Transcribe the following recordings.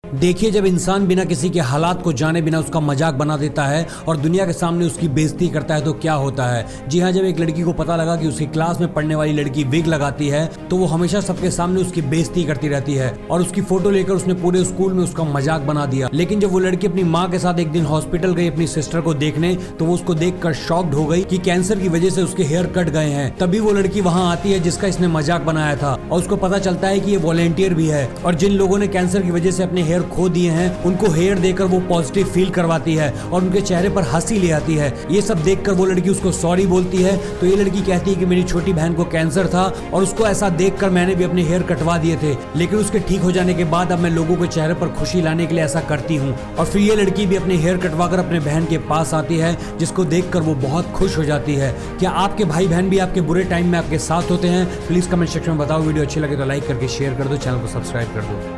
देखिए, जब इंसान बिना किसी के हालात को जाने बिना उसका मजाक बना देता है और दुनिया के सामने उसकी बेइज्जती करता है तो क्या होता है। जी हाँ, जब एक लड़की को पता लगा कि उसकी क्लास में पढ़ने वाली लड़की विग लगाती है तो वो हमेशा सबके सामने उसकी बेइज्जती करती रहती है और उसकी फोटो लेकर उसने पूरे स्कूल में उसका मजाक बना दिया। लेकिन जब वो लड़की अपनी माँ के साथ एक दिन हॉस्पिटल गई अपनी सिस्टर को देखने तो वो उसको देखकर शॉक्ड हो गई कि कैंसर की वजह से उसके हेयर कट गए हैं। तभी वो लड़की वहाँ आती है जिसका इसने मजाक बनाया था और उसको पता चलता है कि ये वॉलेंटियर भी है और जिन लोगों ने कैंसर की वजह से अपने हेयर खो दिए हैं उनको हेयर देकर वो पॉजिटिव फील करवाती है और उनके चेहरे पर हंसी ले आती है। ये सब देखकर वो लड़की उसको सॉरी बोलती है तो ये लड़की कहती है कि मेरी छोटी बहन को कैंसर था और उसको ऐसा देखकर मैंने भी अपने हेयर कटवा दिए थे, लेकिन उसके ठीक हो जाने के बाद अब मैं लोगों के चेहरे पर खुशी लाने के लिए ऐसा करती हूँ। और फिर ये लड़की भी अपने हेयर कटवाकर अपने बहन के पास आती है जिसको देखकर वो बहुत खुश हो जाती है। क्या आपके भाई बहन भी आपके बुरे टाइम में आपके साथ होते हैं? प्लीज कमेंट सेक्शन में बताओ। वीडियो अच्छी लगे तो लाइक करके शेयर कर दो, चैनल को सब्सक्राइब कर दो।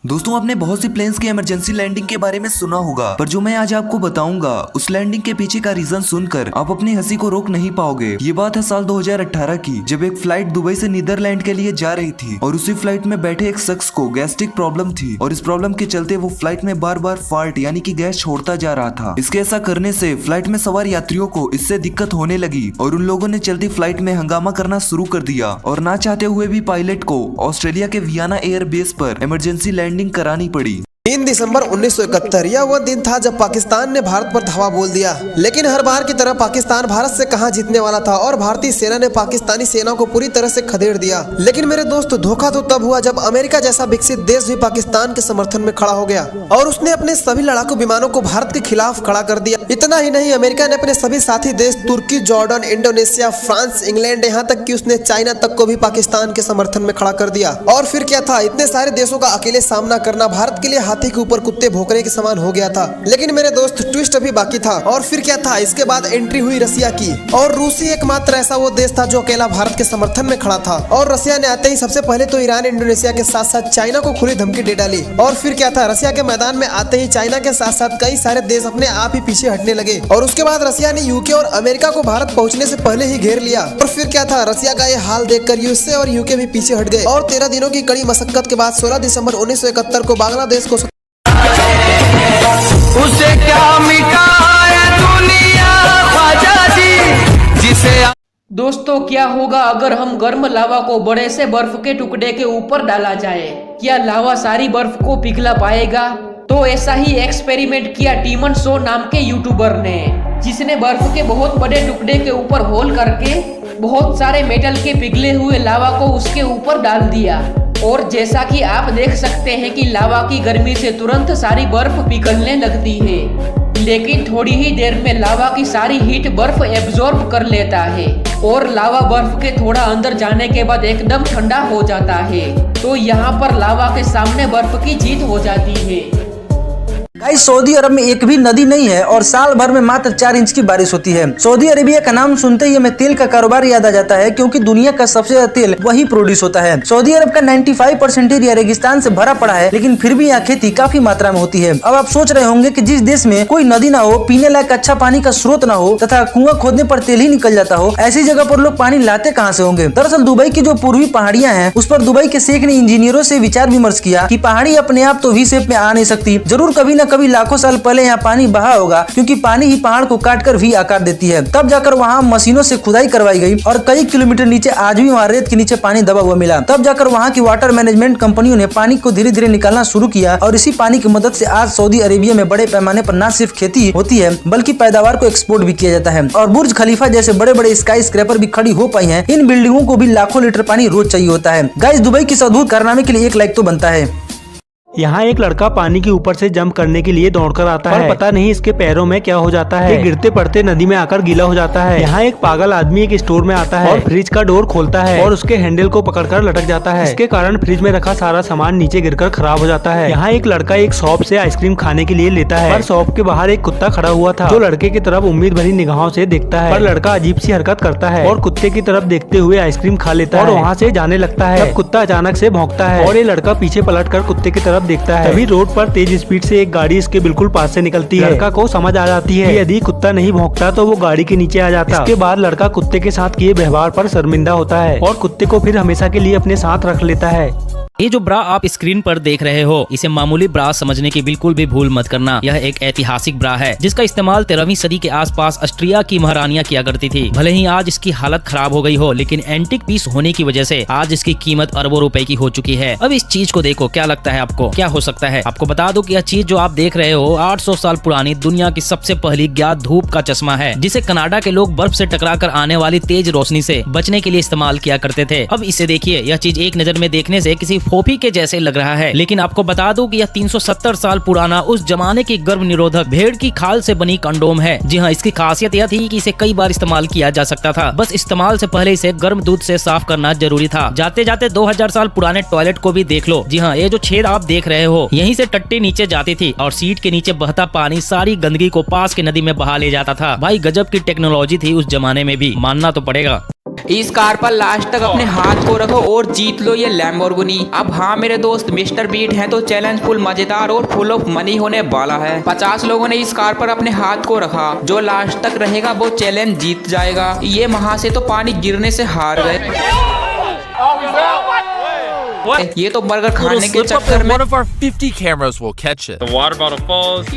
दोस्तों, आपने बहुत सी प्लेन्स की इमरजेंसी लैंडिंग के बारे में सुना होगा, पर जो मैं आज आपको बताऊंगा उस लैंडिंग के पीछे का रीजन सुनकर आप अपनी हंसी को रोक नहीं पाओगे। ये बात है साल 2018 की, जब एक फ्लाइट दुबई से नीदरलैंड के लिए जा रही थी और उसी फ्लाइट में बैठे एक शख्स को गैस्ट्रिक प्रॉब्लम थी और इस प्रॉब्लम के चलते वो फ्लाइट में बार बार फाल्ट यानी कि गैस छोड़ता जा रहा था। इसके ऐसा करने से फ्लाइट में सवार यात्रियों को इससे दिक्कत होने लगी और उन लोगों ने चलती फ्लाइट में हंगामा करना शुरू कर दिया और ना चाहते हुए भी पायलट को ऑस्ट्रेलिया के वियना एयर बेस पर इमरजेंसी लैंडिंग करानी पड़ी। 3 दिसंबर 1971 यह वह दिन था जब पाकिस्तान ने भारत पर धावा बोल दिया। लेकिन हर बार की तरह पाकिस्तान भारत से कहां जीतने वाला था और भारतीय सेना ने पाकिस्तानी सेना को पूरी तरह से खदेड़ दिया। लेकिन मेरे दोस्त, धोखा तो तब हुआ जब अमेरिका जैसा विकसित देश भी पाकिस्तान के समर्थन में खड़ा हो गया और उसने अपने सभी लड़ाकू विमानों को भारत के खिलाफ खड़ा कर दिया। इतना ही नहीं, अमेरिका ने अपने सभी साथी देश तुर्की, जॉर्डन, इंडोनेशिया, फ्रांस, इंग्लैंड, यहाँ तक कि उसने चाइना तक को भी पाकिस्तान के समर्थन में खड़ा कर दिया। और फिर क्या था, इतने सारे देशों का अकेले सामना करना भारत के लिए हाथी के ऊपर कुत्ते भौंकने के समान हो गया था। लेकिन मेरे दोस्त, ट्विस्ट अभी बाकी था। और फिर क्या था, इसके बाद एंट्री हुई रसिया की और रूस ही एकमात्र ऐसा वो देश था जो अकेला भारत के समर्थन में खड़ा था। और रसिया ने आते ही सबसे पहले तो ईरान, इंडोनेशिया के साथ साथ चाइना को खुली धमकी दे डाली। और फिर क्या था, रसिया के मैदान में आते ही चाइना के साथ साथ कई सारे देश अपने आप ही पीछे हटने लगे और उसके बाद रसिया ने यूके और अमेरिका को भारत पहुंचने से पहले ही घेर लिया। और फिर क्या था, रसिया का ये हाल देखकर यूएसए और यूके भी पीछे हट गए और 13 दिनों की कड़ी मशक्कत के बाद 16 दिसंबर 1971 को बांग्लादेश को उसे क्या मिटाए दुनिया ख्वाजा जी जिसे। दोस्तों, क्या होगा अगर हम गर्म लावा को बड़े से बर्फ के टुकड़े के ऊपर डाला जाए? क्या लावा सारी बर्फ को पिघला पाएगा? तो ऐसा ही एक्सपेरिमेंट किया टीमन शो नाम के यूट्यूबर ने, जिसने बर्फ के बहुत बड़े टुकड़े के ऊपर होल करके बहुत सारे मेटल के पिघले हुए लावा को उसके ऊपर डाल दिया। और जैसा कि आप देख सकते हैं कि लावा की गर्मी से तुरंत सारी बर्फ पिघलने लगती है, लेकिन थोड़ी ही देर में लावा की सारी हीट बर्फ एब्जॉर्ब कर लेता है और लावा बर्फ के थोड़ा अंदर जाने के बाद एकदम ठंडा हो जाता है। तो यहाँ पर लावा के सामने बर्फ की जीत हो जाती है। गाइस, सऊदी अरब में एक भी नदी नहीं है और साल भर में मात्र 4 इंच की बारिश होती है। सऊदी अरेबिया का नाम सुनते ही हमें तेल का कारोबार याद आ जाता है, क्योंकि दुनिया का सबसे ज्यादा तेल वही प्रोड्यूस होता है। सऊदी अरब का 95% एरिया रेगिस्तान से भरा पड़ा है, लेकिन फिर भी यहाँ खेती काफी मात्रा में होती है। अब आप सोच रहे होंगे कि जिस देश में कोई नदी ना हो, पीने लायक अच्छा पानी का स्रोत ना हो तथा कुआं खोदने पर तेल ही निकल जाता हो, ऐसी जगह पर लोग पानी लाते कहाँ से होंगे? दरअसल दुबई की जो पूर्वी पहाड़ियाँ हैं उस पर दुबई के शेख ने इंजीनियरों से विचार विमर्श किया कि पहाड़ी अपने आप तो वी शेप में आ नहीं सकती, जरूर कभी न कभी लाखों साल पहले यहाँ पानी बहा होगा, क्योंकि पानी ही पहाड़ को काटकर भी आकार देती है। तब जाकर वहाँ मशीनों से खुदाई करवाई गई और कई किलोमीटर नीचे आज भी वहाँ रेत के नीचे पानी दबा हुआ मिला। तब जाकर वहाँ की वाटर मैनेजमेंट कंपनियों ने पानी को धीरे धीरे निकालना शुरू किया और इसी पानी की मदद से आज सऊदी अरेबिया में बड़े पैमाने पर न सिर्फ खेती होती है बल्कि पैदावार को एक्सपोर्ट भी किया जाता है। और बुर्ज खलीफा जैसे बड़े बड़े स्काई स्क्रैपर भी खड़ी हो पाई है। इन बिल्डिंगों को भी लाखों लीटर पानी रोज चाहिए होता है। गाइस, दुबई की इस अद्भुत कारनामे के लिए एक लाइक तो बनता है। यहाँ एक लड़का पानी के ऊपर से जंप करने के लिए दौड़कर आता है, पर पता नहीं इसके पैरों में क्या हो जाता है। ये गिरते पड़ते नदी में आकर गीला हो जाता है। यहाँ एक पागल आदमी एक स्टोर में आता है और फ्रिज का डोर खोलता है और उसके हैंडल को पकड़कर लटक जाता है। इसके कारण फ्रिज में रखा सारा सामान नीचे गिरकर खराब हो जाता है। यहाँ एक लड़का एक शॉप से आइसक्रीम खाने के लिए लेता है, पर शॉप के बाहर एक कुत्ता खड़ा हुआ था जो लड़के की तरफ उम्मीद भरी निगाहों से देखता है, पर लड़का अजीब सी हरकत करता है और कुत्ते की तरफ देखते हुए आइसक्रीम खा लेता है और वहाँ से जाने लगता है। तब कुत्ता अचानक से भौंकता है और ये लड़का पीछे पलट कर कुत्ते की तरफ देखता है। तभी रोड पर तेज स्पीड से एक गाड़ी इसके बिल्कुल पास से निकलती है। लड़का को समझ आ जाती है कि यदि कुत्ता नहीं भौंकता तो वो गाड़ी के नीचे आ जाता। इसके बाद लड़का कुत्ते के साथ किए व्यवहार पर शर्मिंदा होता है और कुत्ते को फिर हमेशा के लिए अपने साथ रख लेता है। ये जो ब्रा आप स्क्रीन पर देख रहे हो, इसे मामूली ब्रा समझने की बिल्कुल भी भूल मत करना। यह एक ऐतिहासिक ब्रा है जिसका इस्तेमाल 13वीं सदी के आसपास ऑस्ट्रिया की महारानियां किया करती थी। भले ही आज इसकी हालत खराब हो गई हो, लेकिन एंटिक पीस होने की वजह से आज इसकी कीमत अरबों रुपए की हो चुकी है। अब इस चीज को देखो, क्या लगता है आपको क्या हो सकता है? आपको बता दो कि यह चीज जो आप देख रहे हो 800 साल पुरानी दुनिया की सबसे पहली ज्ञात धूप का चश्मा है, जिसे कनाडा के लोग बर्फ से टकरा कर आने वाली तेज रोशनी से बचने के लिए इस्तेमाल किया करते थे। अब इसे देखिए, यह चीज एक नजर में देखने से किसी फोफी के जैसे लग रहा है, लेकिन आपको बता दूं कि यह 370 साल पुराना उस जमाने की गर्भ निरोधक भेड़ की खाल से बनी कंडोम है। जी हाँ, इसकी खासियत यह थी कि इसे कई बार इस्तेमाल किया जा सकता था। बस इस्तेमाल से पहले इसे गर्म दूध से साफ करना जरूरी था। जाते जाते 2000 साल पुराने टॉयलेट को भी देख लो। जी हाँ, ये जो छेद आप देख रहे हो, यहीं से टट्टी नीचे जाती थी और सीट के नीचे बहता पानी सारी गंदगी को पास के नदी में बहा ले जाता था। भाई गजब की टेक्नोलॉजी थी उस जमाने में भी, मानना तो पड़ेगा। इस कार पर लास्ट तक अपने हाथ को रखो और जीत लो ये लैम्बोर्गिनी। अब हाँ मेरे दोस्त मिस्टर बीट हैं तो चैलेंज फुल मजेदार और फुल ऑफ मनी होने वाला है। 50 लोगों ने इस कार पर अपने हाथ को रखा, जो लास्ट तक रहेगा वो चैलेंज जीत जाएगा। ये वहां से तो पानी गिरने से हार गए। ये तो बर्गर खाने के चक्कर में one of our 50 cameras will catch it. The water bottle falls.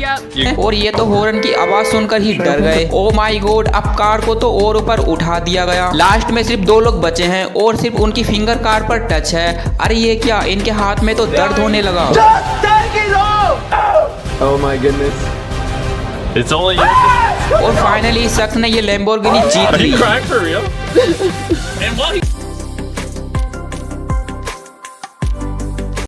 और ये तो हॉर्न की आवाज सुनकर ही डर गए। ओ माय गॉड, अब कार को तो और ऊपर उठा दिया गया। लास्ट में सिर्फ 2 लोग बचे हैं और सिर्फ उनकी फिंगर कार पर टच है। अरे ये क्या, इनके हाथ में तो दर्द होने लगा। Oh my goodness. It's only you. और फाइनली शख्स ने ये लैम्बोर्गिनी जीत ली। for real? And why?